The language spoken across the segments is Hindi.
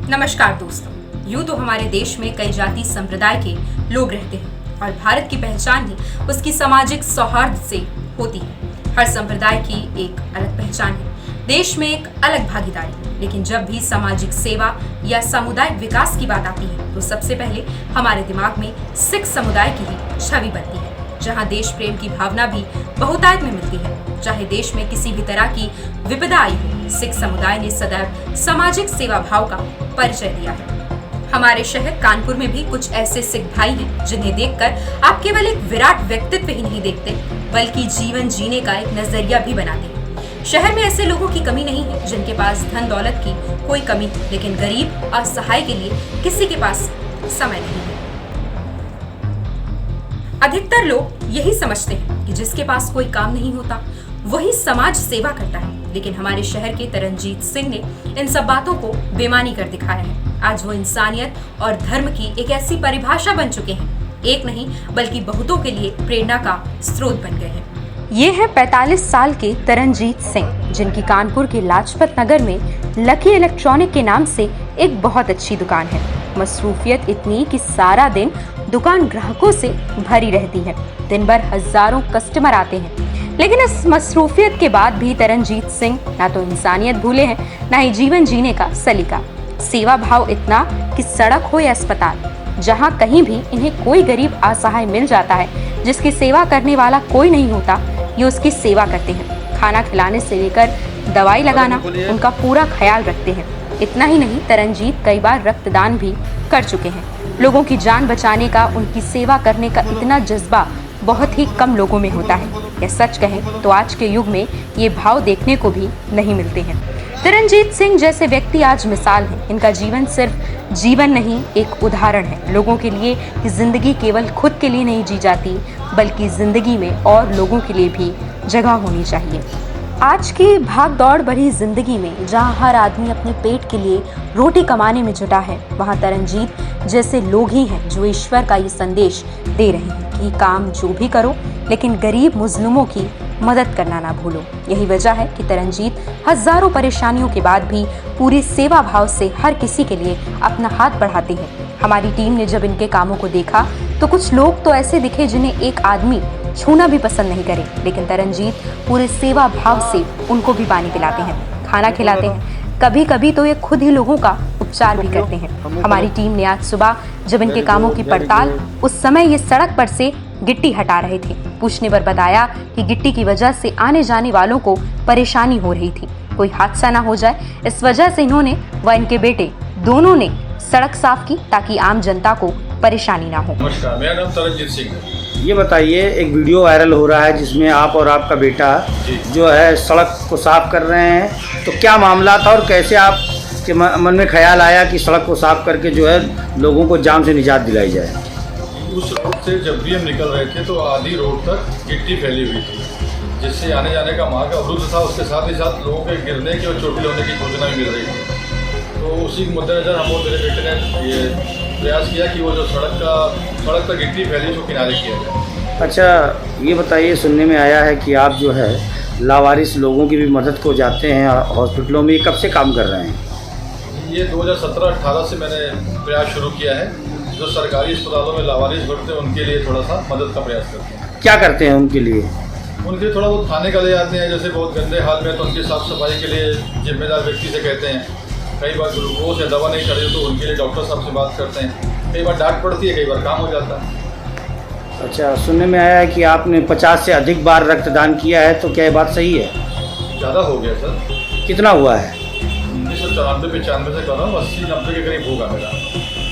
नमस्कार दोस्तों, यूं तो हमारे देश में कई जाति संप्रदाय के लोग रहते हैं और भारत की पहचान ही उसकी सामाजिक सौहार्द से होती है। हर संप्रदाय की एक अलग पहचान है, देश में एक अलग भागीदारी। लेकिन जब भी सामाजिक सेवा या सामुदायिक विकास की बात आती है तो सबसे पहले हमारे दिमाग में सिख समुदाय की ही छवि बनती है, जहां देश प्रेम की भावना भी बहुतायत में मिलती है। चाहे देश में किसी भी तरह की विपदा आई हो, सिख समुदाय ने सदैव सामाजिक सेवा भाव का परिचय दिया है। हमारे शहर कानपुर में भी कुछ ऐसे सिख भाई हैं जिन्हें देखकर आप केवल एक विराट व्यक्तित्व ही नहीं देखते, बल्कि जीवन जीने का एक नजरिया भी बनाते हैं। शहर में ऐसे लोगों की कमी नहीं है जिनके पास धन दौलत की कोई कमी, लेकिन गरीब और असहाय के लिए किसी के पास समय नहीं है। अधिकतर लोग यही समझते हैं कि जिसके पास कोई काम नहीं होता वही समाज सेवा करता है, लेकिन हमारे शहर के तरनजीत सिंह ने इन सब बातों को बेमानी कर दिखाया है। आज वो इंसानियत और धर्म की एक ऐसी परिभाषा बन चुके हैं, एक नहीं बल्कि बहुतों के लिए प्रेरणा का स्रोत बन गए हैं। ये है 45 साल के तरनजीत सिंह, जिनकी कानपुर के लाजपत नगर में लकी इलेक्ट्रॉनिक के नाम से एक बहुत अच्छी दुकान है। मसरूफियत इतनी कि सारा दिन दुकान ग्राहकों से भरी रहती है। दिन भर हजारों कस्टमर आते हैं, लेकिन इस मसरूफियत के बाद भी तरनजीत सिंह ना तो इंसानियत भूले हैं, ना ही जीवन जीने का सलीका। सेवा भाव इतना कि सड़क हो या अस्पताल, जहां कहीं भी इन्हें कोई गरीब असहाय मिल जाता है जिसकी सेवा करने वाला कोई नहीं होता, ये उसकी सेवा करते हैं। खाना खिलाने से लेकर दवाई लगाना उनका पूरा ख्याल रखते हैं। इतना ही नहीं, तरनजीत कई बार रक्तदान भी कर चुके हैं। लोगों की जान बचाने का, उनकी सेवा करने का इतना जज्बा बहुत ही कम लोगों में होता है। या सच कहें तो आज के युग में ये भाव देखने को भी नहीं मिलते हैं। तरनजीत सिंह जैसे व्यक्ति आज मिसाल हैं। इनका जीवन सिर्फ जीवन नहीं, एक उदाहरण है लोगों के लिए कि जिंदगी केवल खुद के लिए नहीं जी जाती, बल्कि जिंदगी में और लोगों के लिए भी जगह होनी चाहिए। आज की भाग दौड़ भरी जिंदगी में जहां हर आदमी अपने पेट के लिए रोटी कमाने में जुटा है, वहां तरनजीत जैसे लोग ही हैं जो ईश्वर का ये संदेश दे रहे हैं कि काम जो भी करो, लेकिन गरीब मुस्लिमों की मदद करना ना भूलो। यही वजह है कि तरनजीत हजारों परेशानियों के बाद भी पूरी सेवा भाव से हर किसी के लिए अपना हाथ बढ़ाते हैं। हमारी टीम ने जब इनके कामों को देखा तो कुछ लोग तो ऐसे दिखे जिन्हें एक आदमी छूना भी पसंद नहीं करे, लेकिन तरनजीत पूरे सेवा भाव से उनको भी पानी पिलाते हैं, खाना खिलाते हैं, कभी कभी तो ये खुद ही लोगों का उपचार भी करते हैं। हमारी टीम ने आज सुबह जब इनके कामों की पड़ताल, उस समय ये सड़क पर से गिट्टी हटा रहे थे। पूछने पर बताया कि गिट्टी की वजह से आने जाने वालों को परेशानी हो रही थी, कोई हादसा ना हो जाए, इस वजह से इन्होंने व इनके बेटे दोनों ने सड़क साफ की ताकि आम जनता को परेशानी ना हो। नमस्कार, मेरा नाम तरनजीत सिंह है। ये बताइए, एक वीडियो वायरल हो रहा है जिसमें आप और आपका बेटा जो है सड़क को साफ कर रहे हैं, तो क्या मामला था और कैसे आपके मन में ख्याल आया कि सड़क को साफ करके जो है लोगों को जाम से निजात दिलाई जाए? उस रोड से जब भी हम निकल रहे थे तो आधी रोड तक गिट्टी फैली हुई थी, जिससे आने जाने का मार्ग अवरुद्ध था। उसके साथ ही साथ लोगों के गिरने की और चोटिल होने की सूचना भी मिल रही थी। तो उसी के मद्देनजर हम और मेरे बेटे ने ये प्रयास किया कि वो जो सड़क तक गिट्टी फैली उसको किनारे किया जाए। अच्छा, ये बताइए, सुनने में आया है कि आप जो है लावारिस लोगों की भी मदद को जाते हैं हॉस्पिटलों में, कब से काम कर रहे हैं? ये 2017-18 से मैंने प्रयास शुरू किया है। जो सरकारी अस्पतालों में लावारिस भरते हैं उनके लिए थोड़ा सा मदद का प्रयास करते हैं। क्या करते हैं उनके लिए? उनके लिए थोड़ा बहुत खाने का ले जाते हैं, जैसे बहुत गंदे हाल में तो उनकी साफ़ सफाई के लिए जिम्मेदार व्यक्ति से कहते हैं। कई बार ग्लूकोज या दवा नहीं चढ़ी तो उनके लिए डॉक्टर साहब से बात करते हैं। कई बार डांट पड़ती है, कई बार काम हो जाता है। अच्छा, सुनने में आया है कि आपने 50 से अधिक बार रक्तदान किया है, तो क्या ये बात सही है? ज़्यादा हो गया सर। कितना हुआ है? 1994-95 से कर रहा हूँ, 80-90 के करीब होगा मेरा।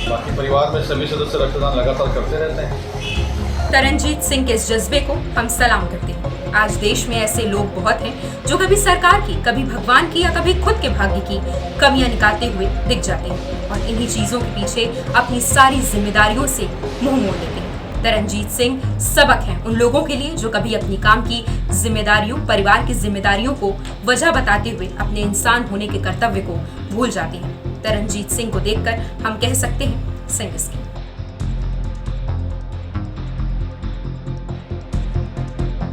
बाकी परिवार में सभी सदस्य रक्तदान लगातार करते रहते हैं। तरनजीत सिंह के इस जज्बे को हम सलाम करते हैं। आज देश में ऐसे लोग बहुत हैं जो कभी सरकार की, कभी भगवान की या कभी खुद के भाग्य की कमियां निकालते हुए दिख जाते हैं और इन्हीं चीजों के पीछे अपनी सारी जिम्मेदारियों से मुंह मोड़ लेते हैं। तरनजीत सिंह सबक हैं उन लोगों के लिए जो कभी अपनी काम की जिम्मेदारियों, परिवार की जिम्मेदारियों को वजह बताते हुए अपने इंसान होने के कर्तव्य को भूल जाते हैं। तरनजीत सिंह को देखकर हम कह सकते हैं, सिंह इसके